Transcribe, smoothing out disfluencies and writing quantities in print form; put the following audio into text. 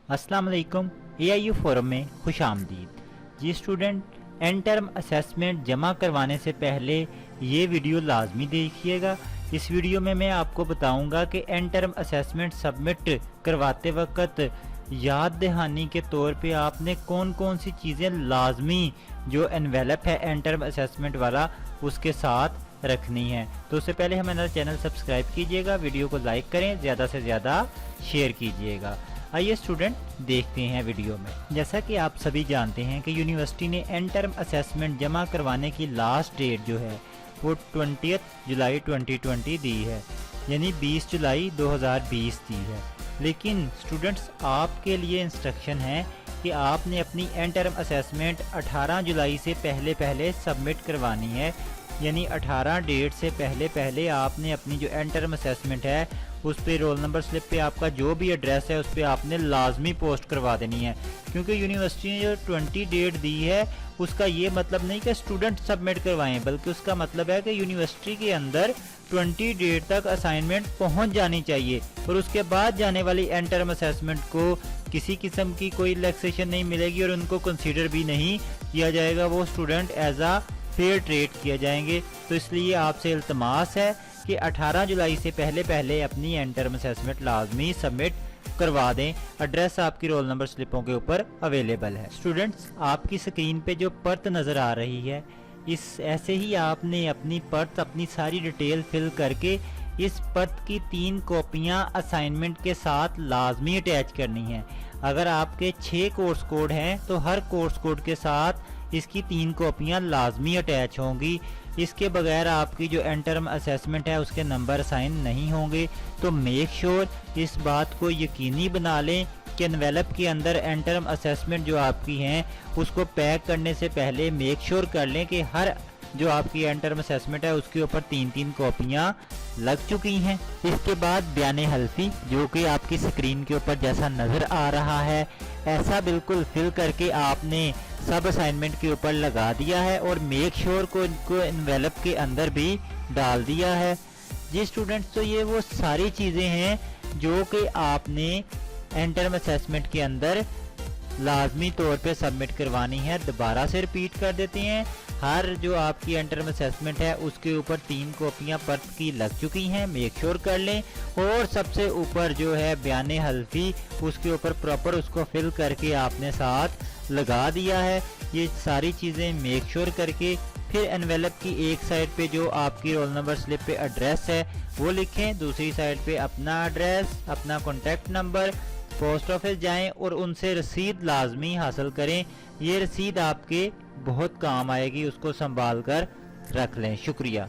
अस्सलाम वालेकुम। AIU forum में खुश आमदीद। जी स्टूडेंट, एंड टर्म असेसमेंट जमा करवाने से पहले ये वीडियो लाजमी देखिएगा। इस वीडियो में मैं आपको बताऊंगा कि एंड टर्म असेसमेंट सबमिट करवाते वक्त याद दहानी के तौर पे आपने कौन कौन सी चीज़ें लाजमी जो एनवेलप है एंड टर्म असेसमेंट वाला उसके साथ रखनी है। तो उससे पहले हमारा चैनल सब्सक्राइब कीजिएगा, वीडियो को लाइक करें, ज़्यादा से ज़्यादा शेयर कीजिएगा। आइए स्टूडेंट देखते हैं वीडियो में। जैसा कि आप सभी जानते हैं कि यूनिवर्सिटी ने एंड टर्म असेसमेंट जमा करवाने की लास्ट डेट जो है वो 20 जुलाई 2020 दी है, यानी 20 जुलाई 2020 दी है। लेकिन स्टूडेंट्स आपके लिए इंस्ट्रक्शन है कि आपने अपनी एंड टर्म असेसमेंट 18 जुलाई से पहले सबमिट करवानी है, यानी 18 डेट से पहले आपने अपनी जो एंड टर्म असेसमेंट है उस पे रोल नंबर स्लिप पे आपका जो भी एड्रेस है उस पे आपने लाजमी पोस्ट करवा देनी है। क्योंकि यूनिवर्सिटी ने जो 20 डेट दी है उसका ये मतलब नहीं कि स्टूडेंट सबमिट करवाएं, बल्कि उसका मतलब है कि यूनिवर्सिटी के अंदर 20 डेट तक असाइनमेंट पहुंच जानी चाहिए और उसके बाद जाने वाली एंड टर्म असेसमेंट को किसी किस्म की कोई रिलैक्सेशन नहीं मिलेगी और उनको कंसीडर भी नहीं किया जाएगा। वो स्टूडेंट एज आ फेयर ट्रेट किए जाएंगे। तो इसलिए आपसे इल्तमास है कि 18 जुलाई से पहले अपनी एंड टर्म असेसमेंट लाजमी सबमिट करवा दें। एड्रेस आपकी रोल नंबर स्लिपों के ऊपर अवेलेबल है। स्टूडेंट्स, आपकी स्क्रीन पे जो पर्त नज़र आ रही है इस ऐसे ही आपने अपनी पर्त अपनी सारी डिटेल फिल करके इस पर्त की 3 कॉपियां असाइनमेंट के साथ लाजमी अटैच करनी है। अगर आपके 6 कोर्स कोड हैं तो हर कोर्स कोड के साथ इसकी 3 कॉपियां लाजमी अटैच होंगी। इसके बगैर आपकी जो एंड टर्म असेसमेंट है उसके नंबर असाइन नहीं होंगे। तो मेक श्योर इस बात को यकीनी बना लें कि एनवेलप के अंदर एंड टर्म असेसमेंट जो आपकी हैं उसको पैक करने से पहले मेक श्योर कर लें कि हर जो आपकी एंड टर्म असेसमेंट है उसके ऊपर 3 कॉपियां लग चुकी हैं। इसके बाद बयाने हल्फी जो कि आपकी स्क्रीन के ऊपर जैसा नज़र आ रहा है ऐसा बिल्कुल फिल करके आपने सब असाइनमेंट के ऊपर लगा दिया है और मेक श्योर को इनको एनवेलप के अंदर भी डाल दिया है। जी स्टूडेंट्स, तो ये वो सारी चीज़ें हैं जो कि आपने एंड टर्म असेसमेंट के अंदर लाजमी तौर पे सबमिट करवानी है। दोबारा से रिपीट कर देते हैं, हर जो आपकी एंड टर्म असेसमेंट है उसके ऊपर 3 कॉपियां पर्त की लग चुकी हैं, मेक श्योर कर लें। और सबसे ऊपर जो है बयाने हल्फी उसके ऊपर प्रॉपर उसको फिल करके आपने साथ लगा दिया है। ये सारी चीज़ें मेक श्योर करके फिर एनवेलप की एक साइड पे जो आपकी रोल नंबर स्लिप पे एड्रेस है वो लिखें, दूसरी साइड पे अपना एड्रेस, अपना कॉन्टैक्ट नंबर, पोस्ट ऑफिस जाएं और उनसे रसीद लाजमी हासिल करें। ये रसीद आपके बहुत काम आएगी, उसको संभाल कर रख लें। शुक्रिया।